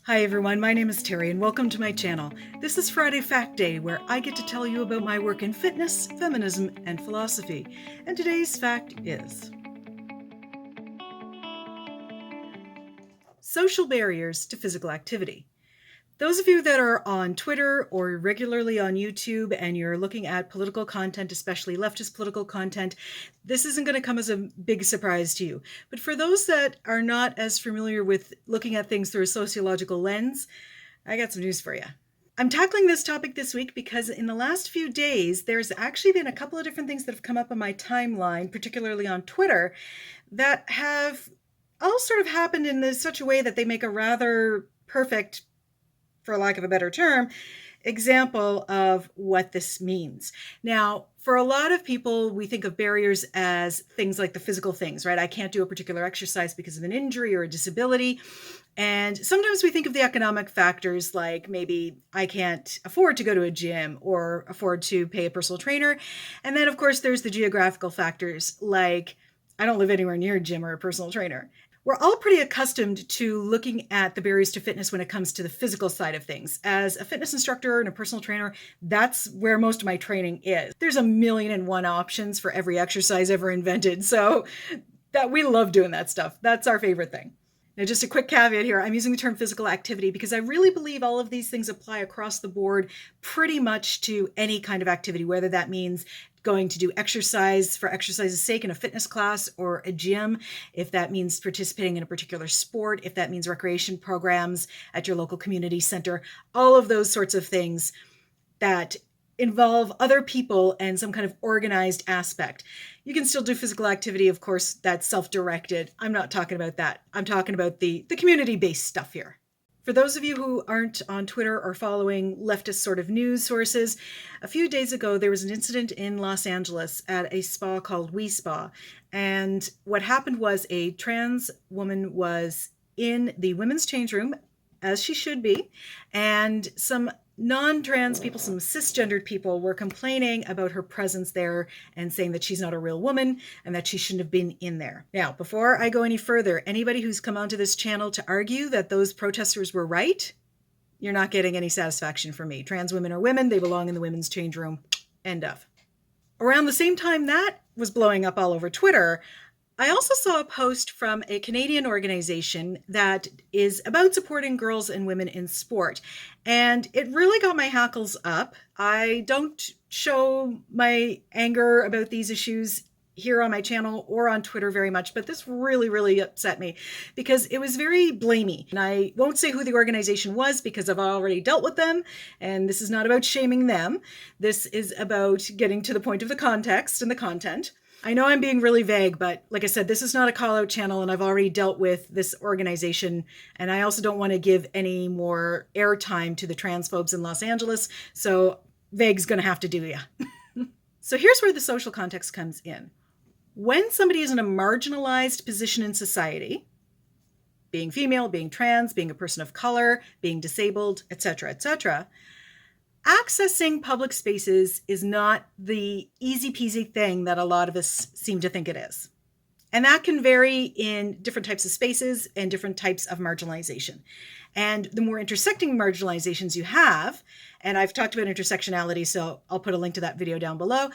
Hi everyone, my name is Terri and welcome to my channel. This is Friday Fact Day, where I get to tell you about my work in fitness, feminism, and philosophy. And today's fact is social barriers to physical activity. Those of you that are on Twitter or regularly on YouTube and you're looking at political content, especially leftist political content, this isn't going to come as a big surprise to you. But for those that are not as familiar with looking at things through a sociological lens, I got some news for you. I'm tackling this topic this week because in the last few days, there's actually been a couple of different things that have come up on my timeline, particularly on Twitter, that have all sort of happened in such a way that they make a rather perfect, for lack of a better term, example of what this means. Now, for a lot of people, we think of barriers as things like the physical things, right? I can't do a particular exercise because of an injury or a disability. And sometimes we think of the economic factors, like maybe I can't afford to go to a gym or afford to pay a personal trainer. And then, of course, there's the geographical factors, like I don't live anywhere near a gym or a personal trainer. We're all pretty accustomed to looking at the barriers to fitness when it comes to the physical side of things. As a fitness instructor and a personal trainer, that's where most of my training is. There's 1,000,001 options for every exercise ever invented. So that we love doing that stuff. That's our favorite thing. Now, just a quick caveat here. I'm using the term physical activity because I really believe all of these things apply across the board pretty much to any kind of activity, whether that means going to do exercise for exercise's sake in a fitness class or a gym, if that means participating in a particular sport, if that means recreation programs at your local community center, all of those sorts of things that involve other people and some kind of organized aspect. You can still do physical activity, of course, that's self-directed. I'm not talking about that. I'm talking about the community-based stuff here. For those of you who aren't on Twitter or following leftist sort of news sources, a few days ago there was an incident in Los Angeles at a spa called We Spa. And what happened was a trans woman was in the women's change room, as she should be, and some non-trans people, some cisgendered people, were complaining about her presence there and saying that she's not a real woman and that she shouldn't have been in there. Now, before I go any further, anybody who's come onto this channel to argue that those protesters were right, you're not getting any satisfaction from me. Trans women are women. They belong in the women's change room. End of. Around the same time that was blowing up all over Twitter, I also saw a post from a Canadian organization that is about supporting girls and women in sport. And it really got my hackles up. I don't show my anger about these issues here on my channel or on Twitter very much, but this really, really upset me because it was very blamey. And I won't say who the organization was because I've already dealt with them, and this is not about shaming them. This is about getting to the point of the context and the content. I know I'm being really vague, but like I said, this is not a call-out channel, and I've already dealt with this organization, and I also don't want to give any more airtime to the transphobes in Los Angeles, so vague's going to have to do ya. So here's where the social context comes in. When somebody is in a marginalized position in society, being female, being trans, being a person of color, being disabled, etc., etc., accessing public spaces is not the easy peasy thing that a lot of us seem to think it is. And that can vary in different types of spaces and different types of marginalization. And the more intersecting marginalizations you have, and I've talked about intersectionality, so I'll put a link to that video down below.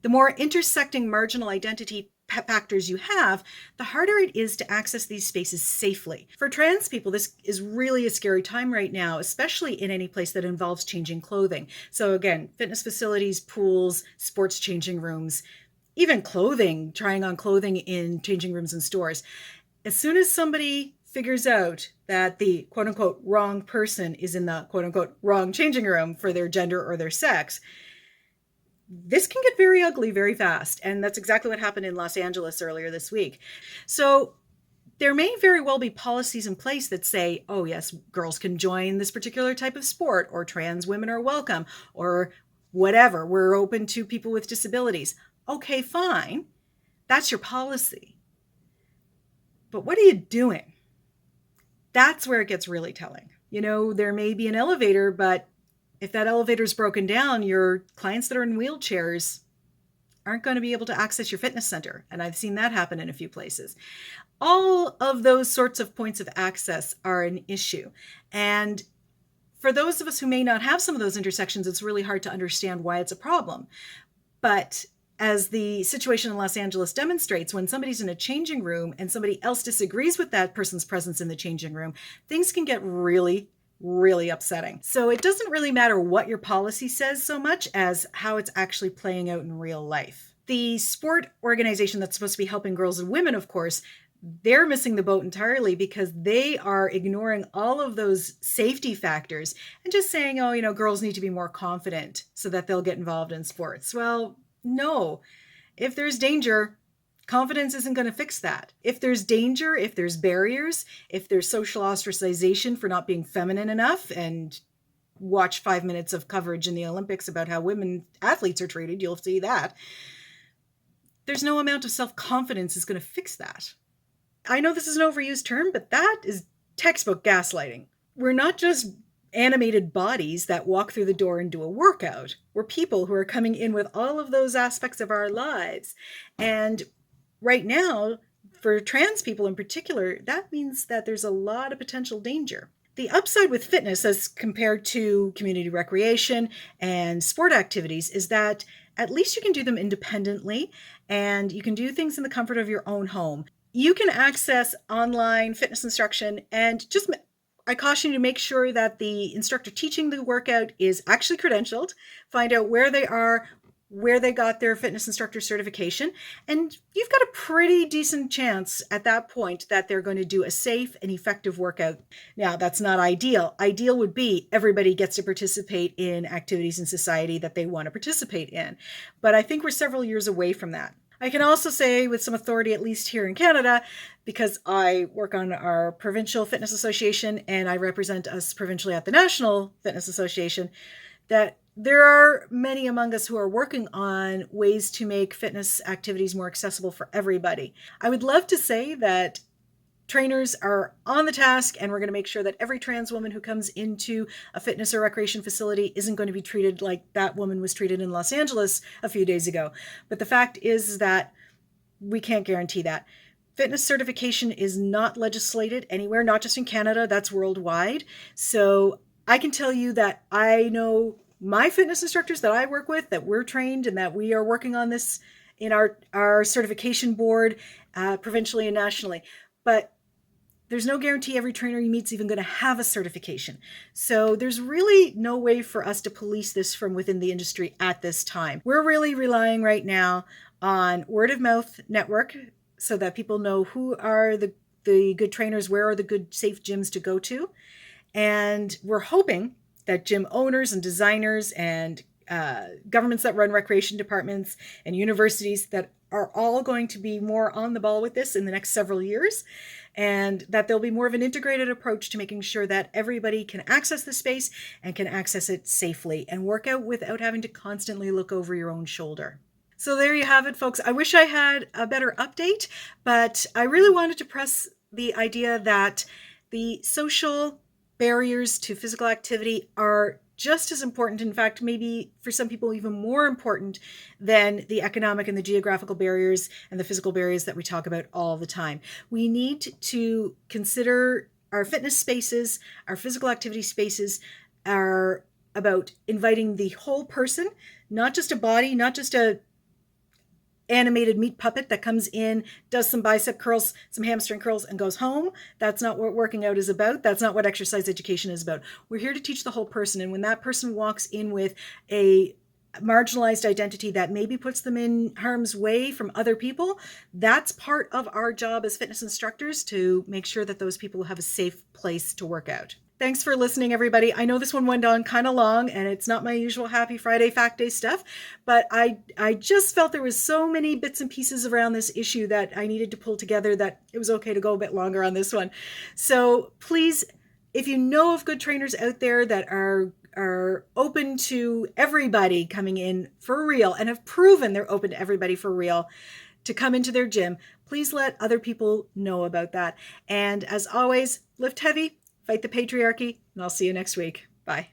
The more intersecting marginal identity factors you have, the harder it is to access these spaces safely. For trans people, this is really a scary time right now, especially in any place that involves changing clothing. So again, fitness facilities, pools, sports changing rooms, even clothing, trying on clothing in changing rooms and stores. As soon as somebody figures out that the quote unquote wrong person is in the quote unquote wrong changing room for their gender or their sex, this can get very ugly very fast. And that's exactly what happened in Los Angeles earlier this week. So there may very well be policies in place that say, oh yes, girls can join this particular type of sport, or trans women are welcome, or whatever. We're open to people with disabilities. Okay, fine. That's your policy. But what are you doing? That's where it gets really telling. You know, there may be an elevator, but if that elevator is broken down, your clients that are in wheelchairs aren't going to be able to access your fitness center. And I've seen that happen in a few places. All of those sorts of points of access are an issue. And for those of us who may not have some of those intersections, it's really hard to understand why it's a problem. But as the situation in Los Angeles demonstrates, when somebody's in a changing room and somebody else disagrees with that person's presence in the changing room, things can get really, really upsetting. So it doesn't really matter what your policy says so much as how it's actually playing out in real life. The sport organization that's supposed to be helping girls and women, of course, they're missing the boat entirely because they are ignoring all of those safety factors and just saying, oh, girls need to be more confident so that they'll get involved in sports. Well, no. If there's danger, confidence isn't going to fix that. If there's danger, if there's barriers, if there's social ostracization for not being feminine enough, and watch 5 minutes of coverage in the Olympics about how women athletes are treated, you'll see that. There's no amount of self-confidence is going to fix that. I know this is an overused term, but that is textbook gaslighting. We're not just animated bodies that walk through the door and do a workout. We're people who are coming in with all of those aspects of our lives. And right now, for trans people in particular, that means that there's a lot of potential danger. The upside with fitness as compared to community recreation and sport activities is that at least you can do them independently and you can do things in the comfort of your own home. You can access online fitness instruction, and I caution you to make sure that the instructor teaching the workout is actually credentialed. Find out where they are, where they got their fitness instructor certification, and you've got a pretty decent chance at that point that they're going to do a safe and effective workout. Now, that's not ideal. Ideal would be everybody gets to participate in activities in society that they want to participate in. But I think we're several years away from that. I can also say with some authority, at least here in Canada, because I work on our provincial fitness association and I represent us provincially at the National Fitness Association, that there are many among us who are working on ways to make fitness activities more accessible for everybody. I would love to say that trainers are on the task and we're going to make sure that every trans woman who comes into a fitness or recreation facility isn't going to be treated like that woman was treated in Los Angeles a few days ago. But the fact is that we can't guarantee that. Fitness certification is not legislated anywhere, not just in Canada, that's worldwide. So I can tell you that I know my fitness instructors that I work with, that we're trained and that we are working on this in our certification board, provincially and nationally. But there's no guarantee every trainer you meet is even going to have a certification. So there's really no way for us to police this from within the industry at this time. We're really relying right now on word of mouth network so that people know who are the good trainers, where are the good safe gyms to go to. And we're hoping that gym owners and designers and governments that run recreation departments and universities that are all going to be more on the ball with this in the next several years, and that there'll be more of an integrated approach to making sure that everybody can access the space and can access it safely and work out without having to constantly look over your own shoulder. So there you have it, folks. I wish I had a better update, but I really wanted to press the idea that the social barriers to physical activity are just as important, in fact, maybe for some people even more important than the economic and the geographical barriers and the physical barriers that we talk about all the time. We need to consider our fitness spaces, our physical activity spaces are about inviting the whole person, not just a body, not just a animated meat puppet that comes in, does some bicep curls, some hamstring curls, and goes home. That's not what working out is about. That's not what exercise education is about. We're here to teach the whole person. And when that person walks in with a marginalized identity that maybe puts them in harm's way from other people, that's part of our job as fitness instructors to make sure that those people have a safe place to work out. Thanks for listening, everybody. I know this one went on kind of long and it's not my usual Happy Friday Fact Day stuff, but I just felt there was so many bits and pieces around this issue that I needed to pull together that it was okay to go a bit longer on this one. So please, if you know of good trainers out there that are open to everybody coming in for real and have proven they're open to everybody for real to come into their gym, please let other people know about that. And as always, lift heavy, fight the patriarchy, and I'll see you next week. Bye.